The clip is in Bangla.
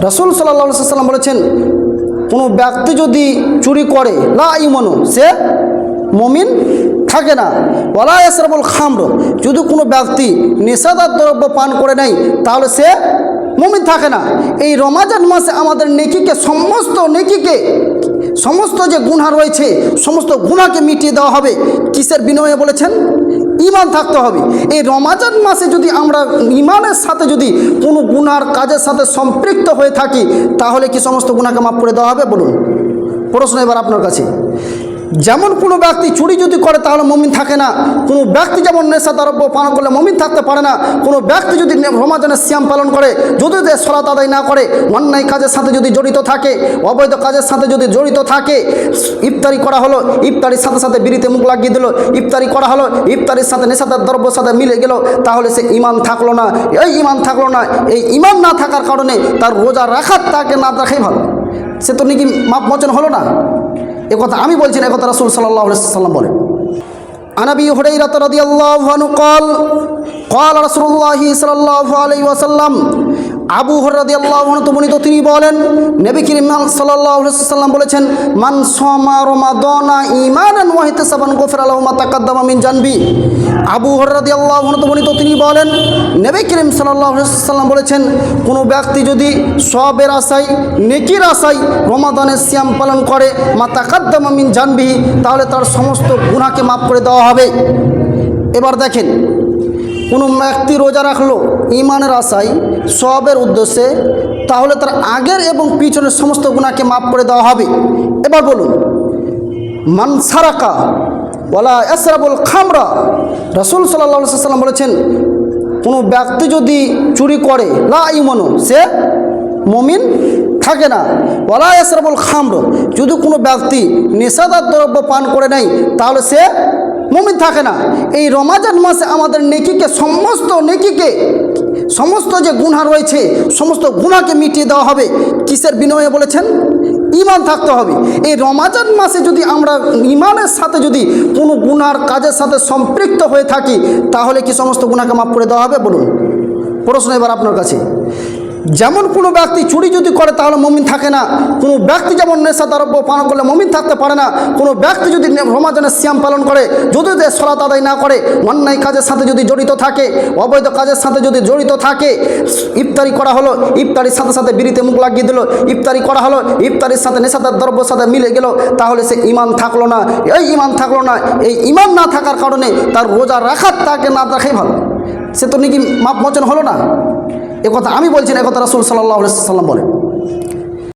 রাসূল সাল্লাল্লাহু আলাইহি ওয়াসাল্লাম বলেছেন, কোনো ব্যক্তি যদি চুরি করে লা ইমানু, সে মুমিন থাকে না। ওয়ালা ইয়াসরাবুল খামর, যদি কোনো ব্যক্তি নেশাদার দ্রব্য পান করে নেয় তাহলে সে মুমিন থাকে না। এই রমজান মাসে আমাদের নেকিকে, সমস্ত যে গুনাহ রয়েছে সমস্ত গুনাহকে মিটিয়ে দেওয়া হবে। কিসের বিনিময়ে বলেছেন? ঈমান থাকতে হবে। এই রমজান মাসে যদি আমরা ঈমানের সাথে যদি কোনো গুনার কাজের সাথে সম্পৃক্ত হয়ে থাকি তাহলে কি সমস্ত গুনাহকে মাফ করে দেওয়া হবে? বলুন। প্রশ্ন এবার আপনার কাছে। যেমন কোনো ব্যক্তি চুরি যদি করে তাহলে মুমিন থাকে না। কোনো ব্যক্তি যেমন নেশা দ্রব্য পান করলে মুমিন থাকতে পারে না। কোনো ব্যক্তি যদি রমজানের সিয়াম পালন করে, যদি সালাত আদায় না করে, অন্যায় কাজের সাথে যদি জড়িত থাকে, অবৈধ কাজের সাথে যদি জড়িত থাকে, ইফতারি করা হলো, ইফতারির সাথে সাথে বিড়িতে মুখ লাগিয়ে দিল, ইফতারি করা হলো, ইফতারির সাথে নেশাদার দ্রব্যের সাথে মিলে গেল, তাহলে সে ঈমান থাকলো না। এই ঈমান না থাকার কারণে তার রোজা রাখার তাকে না রাখাই ভালো। সে তো নাকি মাপ মোচন হলো না। একথা আমি বলছি না, একথা রাসূল সাল্লাল্লাহু আলাইহি ওয়াসাল্লাম বলেন। আন আবি হুরায়রা রাদিয়াল্লাহু আনহু قال رسول الله صلى الله عليه وسلم, আবু হুরায়রা রাদিয়াল্লাহু আনহু বর্ণিত, তিনি বলেন, নবী করিম সাল্লাল্লাহু আলাইহি ওয়াসাল্লাম বলেছেন, মান সামা রমাদানা ঈমানান ওয়া ইহতিসাবান গুফিরা লাহু মা তাকাদ্দামা মিন জানবি। আবু হুরায়রা রাদিয়াল্লাহু আনহু বর্ণিত, তিনি বলেন, নবী করিম সাল্লাল্লাহু আলাইহি ওয়াসাল্লাম বলেছেন, কোনো ব্যক্তি যদি সওয়াবের আশায়, নেকির আশায় রমাদানের সিয়াম পালন করে, মা তাকাদ্দামা মিন জানবি, তাহলে তার সমস্ত গুনাহকে মাফ করে দেওয়া হবে। এবার দেখেন, কোনো ব্যক্তি রোজা রাখলো ঈমানের আশায়, সওয়াবের উদ্দেশ্যে, তাহলে তার আগের এবং পিছনের সমস্ত গুনাহকে মাফ করে দেওয়া হবে। এবার বলুন, মান সারাকা ওয়ালা ইয়াসরাবুল খামরা, রাসূল সাল্লাল্লাহু আলাইহি ওয়াসাল্লাম বলেছেন, কোনো ব্যক্তি যদি চুরি করে লা ইমানু, সে মুমিন থাকে না। ওয়ালা ইয়াসরাবুল খামর, যদি কোনো ব্যক্তি নেশাদার দ্রব্য পান করে নেয় তাহলে সে মুমিন থাকে না। এই রমজান মাসে আমাদের নেকিকে, সমস্ত যে গুনাহ রয়েছে সমস্ত গুনাহকে মিটিয়ে দেওয়া হবে। কিসের বিনিময়ে বলেছেন? ঈমান থাকতে হবে। এই রমজান মাসে যদি আমরা ঈমানের সাথে যদি কোনো গুনার কাজের সাথে সম্পৃক্ত হয়ে থাকি তাহলে কি সমস্ত গুনাহকে মাফ করে দেওয়া হবে? বলুন। প্রশ্ন এবার আপনার কাছে। যেমন কোনো ব্যক্তি চুরি যদি করে তাহলে মুমিন থাকে না। কোনো ব্যক্তি যেমন নেশা দ্রব্য পান করলে মুমিন থাকতে পারে না। কোনো ব্যক্তি যদি রমজানের সিয়াম পালন করে, যদি সালাত আদায় না করে, অন্যায় কাজের সাথে যদি জড়িত থাকে, অবৈধ কাজের সাথে যদি জড়িত থাকে, ইফতারি করা হলো, ইফতারির সাথে সাথে বিড়িতে মুখ লাগিয়ে দিল, ইফতারি করা হলো, ইফতারির সাথে নেশাদার দ্রব্যের সাথে মিলে গেল, তাহলে সে ঈমান থাকলো না। এই ঈমান না থাকার কারণে তার রোজা রাখার তাকে না রাখাই ভালো। সে তো নাকি মাপ মোচন হলো না। একথা আমি বলছি না, একথা রাসূল সাল্লাল্লাহু আলাইহি ওয়াসাল্লাম বলেন।